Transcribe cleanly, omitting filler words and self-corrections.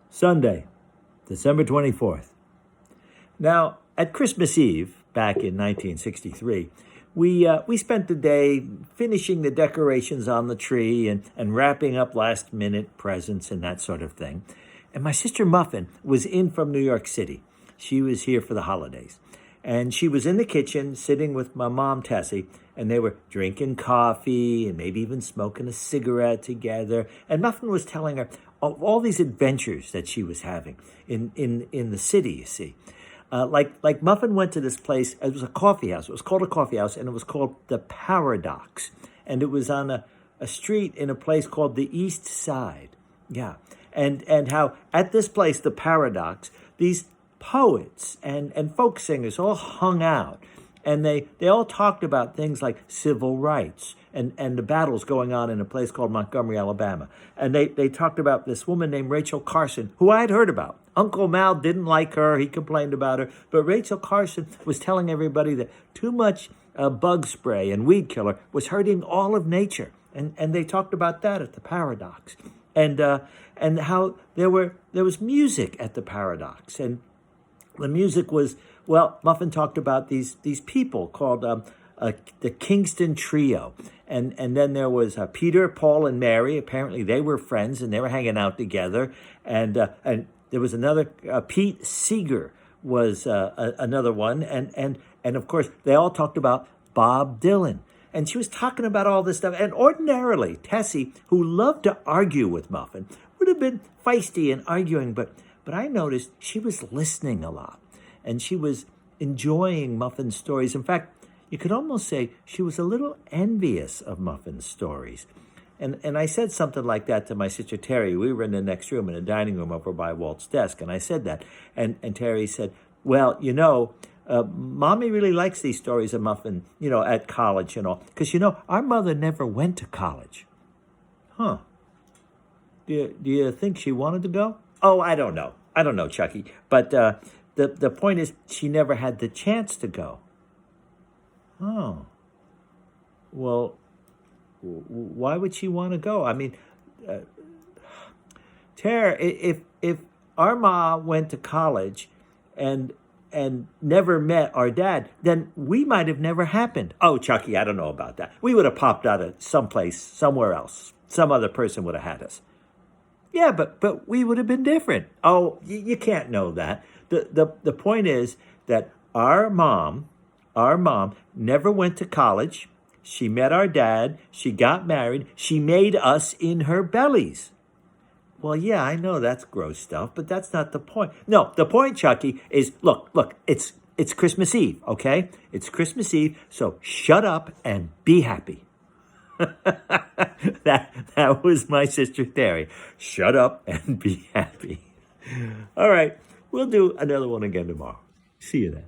Sunday, December 24th. Now, at Christmas Eve, back in 1963, we spent the day finishing the decorations on the tree and wrapping up last-minute presents and that sort of thing. And my sister Muffin was in from New York City. She was here for the holidays. And she was in the kitchen sitting with my mom, Tessie, and they were drinking coffee and maybe even smoking a cigarette together. And Muffin was telling her of all these adventures that she was having in the city, you see. Like Muffin went to this place. It was a coffee house. It was called a coffee house, and it was called the Paradox. And it was on a street in a place called the East Side. Yeah. And how at this place, the Paradox, these poets and folk singers all hung out. And they all talked about things like civil rights and the battles going on in a place called Montgomery, Alabama. And they talked about this woman named Rachel Carson, who I had heard about. Uncle Mal didn't like her. He complained about her. But Rachel Carson was telling everybody that too much bug spray and weed killer was hurting all of nature. And they talked about that at the Paradox. And how there was music at the Paradox. And the music was, well, Muffin talked about these people called the Kingston Trio. And then there was Peter, Paul, and Mary. Apparently they were friends and they were hanging out together. And there was another, Pete Seeger was another one. And of course, they all talked about Bob Dylan. And she was talking about all this stuff. And ordinarily, Tessie, who loved to argue with Muffin, would have been feisty and arguing. But I noticed she was listening a lot. And she was enjoying Muffin's stories. In fact, you could almost say she was a little envious of Muffin's stories. And I said something like that to my sister Terry. We were in the next room, in the dining room over by Walt's desk. And I said that. And Terry said, well, Mommy really likes these stories of Muffin, at college and all. Because, our mother never went to college. Huh. Do you think she wanted to go? Oh, I don't know. I don't know, Chucky. But the point is, she never had the chance to go. Oh. Well, why would she want to go? I mean, Tara, if our ma went to college and never met our dad, then we might have never happened. Oh, Chucky, I don't know about that. We would have popped out of someplace, somewhere else. Some other person would have had us. Yeah, but we would have been different. Oh, you can't know that. The point is that our mom never went to college. She met our dad. She got married. She made us in her bellies. Well, yeah, I know that's gross stuff, but that's not the point. No, the point, Chucky, is look, it's Christmas Eve, okay? It's Christmas Eve, so shut up and be happy. That was my sister Terry. Shut up and be happy. All right, we'll do another one again tomorrow. See you then.